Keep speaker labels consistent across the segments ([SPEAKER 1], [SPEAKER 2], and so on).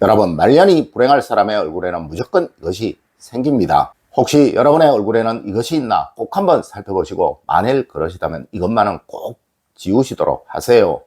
[SPEAKER 1] 여러분, 말년이 불행할 사람의 얼굴에는 무조건 이것이 생깁니다. 혹시 여러분의 얼굴에는 이것이 있나 꼭 한번 살펴보시고, 만일 그러시다면 이것만은 꼭 지우시도록 하세요.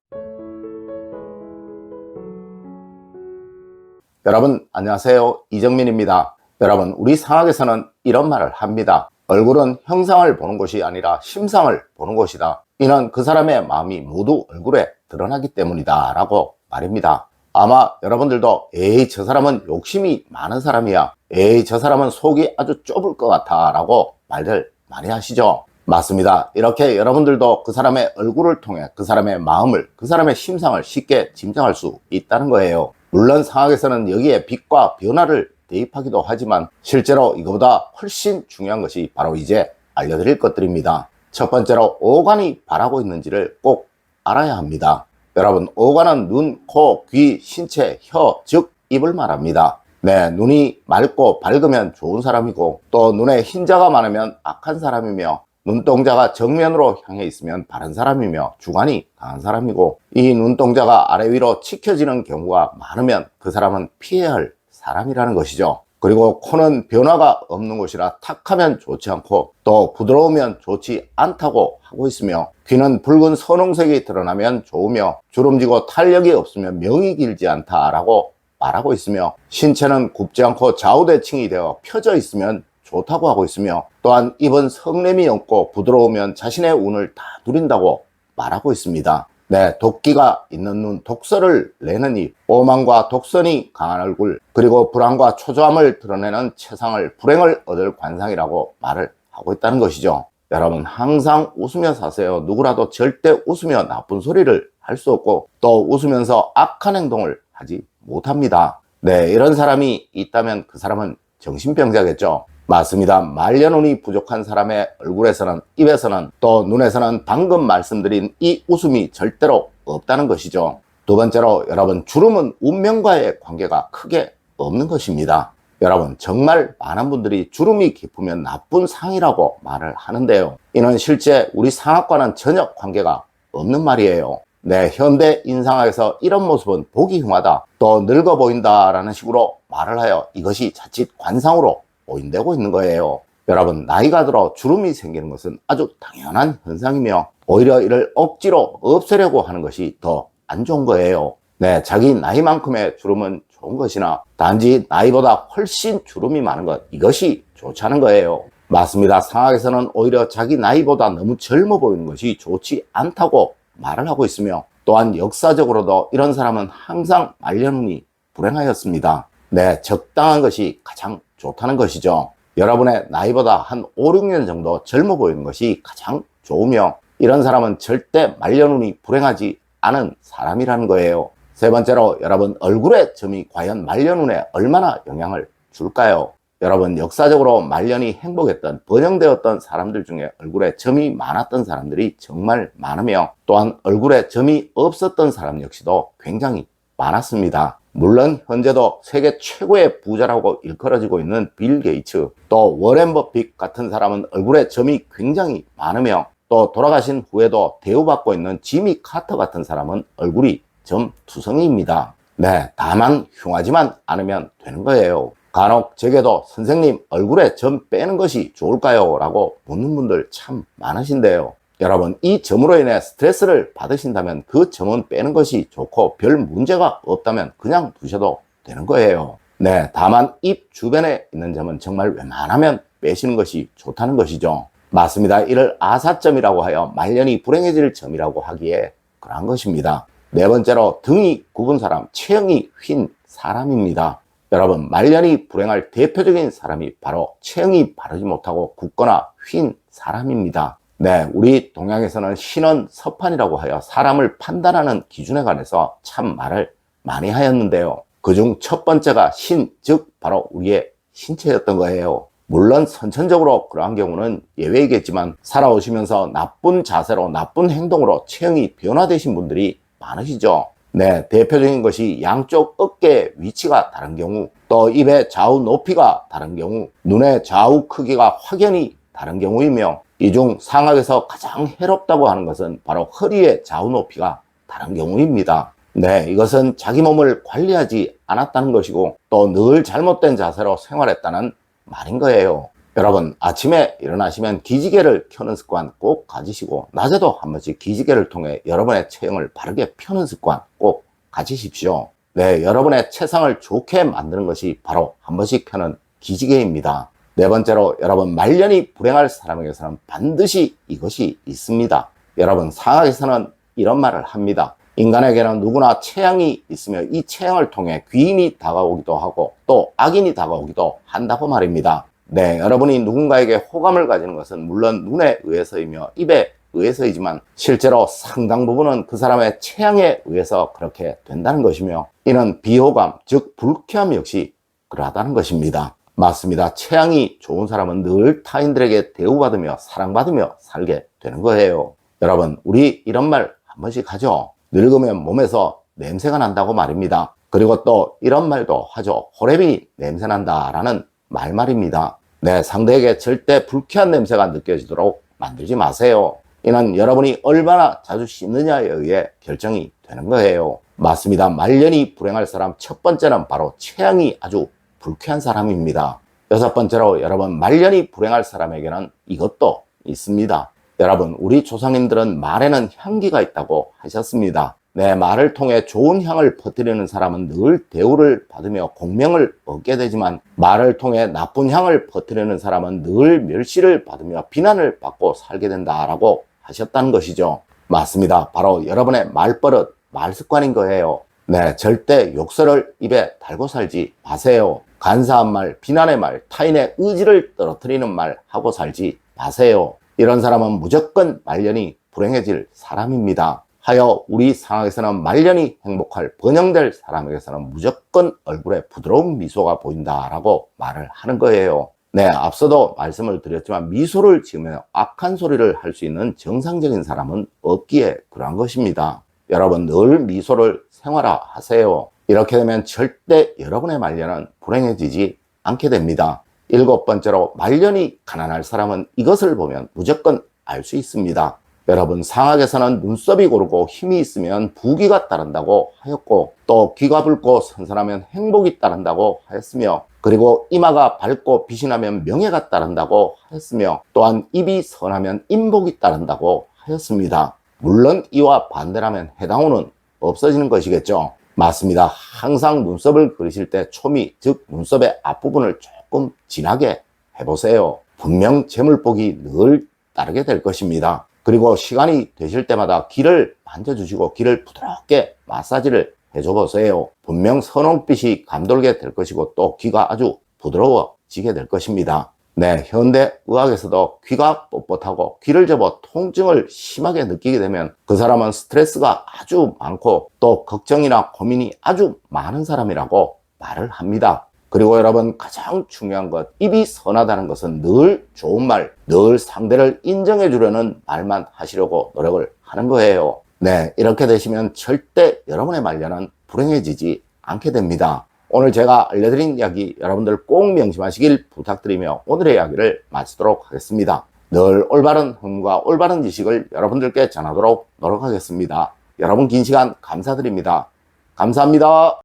[SPEAKER 1] 여러분 안녕하세요, 이정민입니다. 여러분, 우리 상학에서는 이런 말을 합니다. 얼굴은 형상을 보는 것이 아니라 심상을 보는 것이다. 이는 그 사람의 마음이 모두 얼굴에 드러나기 때문이다 라고 말입니다. 아마 여러분들도 에이, 저 사람은 욕심이 많은 사람이야, 에이, 저 사람은 속이 아주 좁을 것 같아 라고 말들 많이 하시죠. 맞습니다. 이렇게 여러분들도 그 사람의 얼굴을 통해 그 사람의 마음을, 그 사람의 심상을 쉽게 짐작할 수 있다는 거예요. 물론 상학에서는 여기에 빛과 변화를 대입하기도 하지만, 실제로 이거보다 훨씬 중요한 것이 바로 이제 알려드릴 것들입니다. 첫 번째로, 오간이 바라고 있는지를 꼭 알아야 합니다. 여러분, 오간은 눈, 코, 귀, 신체, 혀, 즉 입을 말합니다. 네, 눈이 맑고 밝으면 좋은 사람이고, 또 눈에 흰자가 많으면 악한 사람이며, 눈동자가 정면으로 향해 있으면 바른 사람이며 주관이 강한 사람이고, 이 눈동자가 아래 위로 치켜지는 경우가 많으면 그 사람은 피해야 할 사람이라는 것이죠. 그리고 코는 변화가 없는 곳이라 탁하면 좋지 않고 또 부드러우면 좋지 않다고 하고 있으며, 귀는 붉은 선홍색이 드러나면 좋으며 주름지고 탄력이 없으면 명이 길지 않다라고 말하고 있으며, 신체는 굽지 않고 좌우대칭이 되어 펴져 있으면 좋다고 하고 있으며, 또한 입은 성냄이 없고 부드러우면 자신의 운을 다 누린다고 말하고 있습니다. 네, 도끼가 있는 눈, 독서를 내는 입, 오만과 독선이 강한 얼굴, 그리고 불안과 초조함을 드러내는 채상을 불행을 얻을 관상이라고 말을 하고 있다는 것이죠. 여러분, 항상 웃으며 사세요. 누구라도 절대 웃으며 나쁜 소리를 할 수 없고 또 웃으면서 악한 행동을 하지 못합니다. 네, 이런 사람이 있다면 그 사람은 정신병자겠죠. 맞습니다. 말년운이 부족한 사람의 얼굴에서는, 입에서는, 또 눈에서는 방금 말씀드린 이 웃음이 절대로 없다는 것이죠. 두 번째로, 여러분, 주름은 운명과의 관계가 크게 없는 것입니다. 여러분, 정말 많은 분들이 주름이 깊으면 나쁜 상이라고 말을 하는데요, 이는 실제 우리 상학과는 전혀 관계가 없는 말이에요. 네, 현대 인상학에서 이런 모습은 보기 흉하다, 또 늙어 보인다 라는 식으로 말을 하여 이것이 자칫 관상으로 오인되고 있는 거예요. 여러분, 나이가 들어 주름이 생기는 것은 아주 당연한 현상이며, 오히려 이를 억지로 없애려고 하는 것이 더 안 좋은 거예요. 네, 자기 나이만큼의 주름은 좋은 것이나 단지 나이보다 훨씬 주름이 많은 것, 이것이 좋지 않은 거예요. 맞습니다. 상학에서는 오히려 자기 나이보다 너무 젊어 보이는 것이 좋지 않다고 말을 하고 있으며, 또한 역사적으로도 이런 사람은 항상 말년운이 불행하였습니다. 네, 적당한 것이 가장 좋다는 것이죠. 여러분의 나이보다 한 5, 6년 정도 젊어 보이는 것이 가장 좋으며, 이런 사람은 절대 말년운이 불행하지 않은 사람이라는 거예요. 세 번째로, 여러분, 얼굴의 점이 과연 말년운에 얼마나 영향을 줄까요? 여러분, 역사적으로 말년이 행복했던, 번영되었던 사람들 중에 얼굴에 점이 많았던 사람들이 정말 많으며, 또한 얼굴에 점이 없었던 사람 역시도 굉장히 많았습니다. 물론 현재도 세계 최고의 부자라고 일컬어지고 있는 빌 게이츠, 또 워렌 버핏 같은 사람은 얼굴에 점이 굉장히 많으며, 또 돌아가신 후에도 대우받고 있는 지미 카터 같은 사람은 얼굴이 점투성이입니다. 네, 다만 흉하지만 않으면 되는 거예요. 간혹 제게도 선생님, 얼굴에 점 빼는 것이 좋을까요? 라고 묻는 분들 참 많으신데요, 여러분, 이 점으로 인해 스트레스를 받으신다면 그 점은 빼는 것이 좋고 별 문제가 없다면 그냥 두셔도 되는 거예요. 네, 다만 입 주변에 있는 점은 정말 웬만하면 빼시는 것이 좋다는 것이죠. 맞습니다. 이를 아사점이라고 하여 말년이 불행해질 점이라고 하기에 그러한 것입니다. 네 번째로, 등이 굽은 사람, 체형이 휜 사람입니다. 여러분, 말년이 불행할 대표적인 사람이 바로 체형이 바르지 못하고 굽거나 휜 사람입니다. 네, 우리 동양에서는 신원 서판이라고 하여 사람을 판단하는 기준에 관해서 참 말을 많이 하였는데요, 그중 첫 번째가 신, 즉 바로 우리의 신체였던 거예요. 물론 선천적으로 그러한 경우는 예외이겠지만, 살아오시면서 나쁜 자세로, 나쁜 행동으로 체형이 변화되신 분들이 많으시죠. 네, 대표적인 것이 양쪽 어깨의 위치가 다른 경우, 또 입의 좌우 높이가 다른 경우, 눈의 좌우 크기가 확연히 다른 경우이며, 이 중 상학에서 가장 해롭다고 하는 것은 바로 허리의 좌우 높이가 다른 경우입니다. 네, 이것은 자기 몸을 관리하지 않았다는 것이고 또 늘 잘못된 자세로 생활했다는 말인 거예요. 여러분, 아침에 일어나시면 기지개를 켜는 습관 꼭 가지시고 낮에도 한 번씩 기지개를 통해 여러분의 체형을 바르게 펴는 습관 꼭 가지십시오. 네, 여러분의 체상을 좋게 만드는 것이 바로 한 번씩 펴는 기지개입니다. 네 번째로, 여러분 말년이 불행할 사람에게서는 반드시 이것이 있습니다. 여러분, 상학에서는 이런 말을 합니다. 인간에게는 누구나 체형이 있으며 이 체형을 통해 귀인이 다가오기도 하고 또 악인이 다가오기도 한다고 말입니다. 네, 여러분이 누군가에게 호감을 가지는 것은 물론 눈에 의해서이며 입에 의해서이지만 실제로 상당 부분은 그 사람의 체형에 의해서 그렇게 된다는 것이며 이는 비호감, 즉 불쾌함 역시 그러하다는 것입니다. 맞습니다. 체형이 좋은 사람은 늘 타인들에게 대우받으며 사랑받으며 살게 되는 거예요. 여러분, 우리 이런 말 한 번씩 하죠. 늙으면 몸에서 냄새가 난다고 말입니다. 그리고 또 이런 말도 하죠. 호랩이 냄새난다 라는 말입니다. 네, 상대에게 절대 불쾌한 냄새가 느껴지도록 만들지 마세요. 이는 여러분이 얼마나 자주 씻느냐에 의해 결정이 되는 거예요. 맞습니다. 말년이 불행할 사람 첫 번째는 바로 체형이 아주 불쾌한 사람입니다. 여섯 번째로, 여러분 말년이 불행할 사람에게는 이것도 있습니다. 여러분, 우리 조상님들은 말에는 향기가 있다고 하셨습니다. 네, 말을 통해 좋은 향을 퍼뜨리는 사람은 늘 대우를 받으며 공명을 얻게 되지만 말을 통해 나쁜 향을 퍼뜨리는 사람은 늘 멸시를 받으며 비난을 받고 살게 된다라고 하셨다는 것이죠. 맞습니다. 바로 여러분의 말버릇, 말습관인 거예요. 네, 절대 욕설을 입에 달고 살지 마세요. 간사한 말, 비난의 말, 타인의 의지를 떨어뜨리는 말 하고 살지 마세요. 이런 사람은 무조건 말년이 불행해질 사람입니다. 하여 우리 상황에서는 말년이 행복할 번영될 사람에게서는 무조건 얼굴에 부드러운 미소가 보인다라고 말을 하는 거예요. 네, 앞서도 말씀을 드렸지만 미소를 지으며 악한 소리를 할 수 있는 정상적인 사람은 없기에 그러한 것입니다. 여러분, 늘 미소를 생활화하세요. 이렇게 되면 절대 여러분의 말년은 불행해지지 않게 됩니다. 일곱 번째로, 말년이 가난할 사람은 이것을 보면 무조건 알 수 있습니다. 여러분, 상학에서는 눈썹이 고르고 힘이 있으면 부귀가 따른다고 하였고 또 귀가 붉고 선선하면 행복이 따른다고 하였으며 그리고 이마가 밝고 빛이 나면 명예가 따른다고 하였으며 또한 입이 선하면 인복이 따른다고 하였습니다. 물론 이와 반대라면 해당호는 없어지는 것이겠죠. 맞습니다. 항상 눈썹을 그리실 때 초미, 즉 눈썹의 앞부분을 조금 진하게 해보세요. 분명 재물복이 늘 따르게 될 것입니다. 그리고 시간이 되실 때마다 귀를 만져주시고 귀를 부드럽게 마사지를 해줘 보세요. 분명 선홍빛이 감돌게 될 것이고 또 귀가 아주 부드러워지게 될 것입니다. 네, 현대 의학에서도 귀가 뻣뻣하고 귀를 접어 통증을 심하게 느끼게 되면 그 사람은 스트레스가 아주 많고 또 걱정이나 고민이 아주 많은 사람이라고 말을 합니다. 그리고 여러분, 가장 중요한 것, 입이 선하다는 것은 늘 좋은 말, 늘 상대를 인정해 주려는 말만 하시려고 노력을 하는 거예요. 네, 이렇게 되시면 절대 여러분의 말년은 불행해지지 않게 됩니다. 오늘 제가 알려드린 이야기 여러분들 꼭 명심하시길 부탁드리며 오늘의 이야기를 마치도록 하겠습니다. 늘 올바른 흥과 올바른 지식을 여러분들께 전하도록 노력하겠습니다. 여러분 긴 시간 감사드립니다. 감사합니다.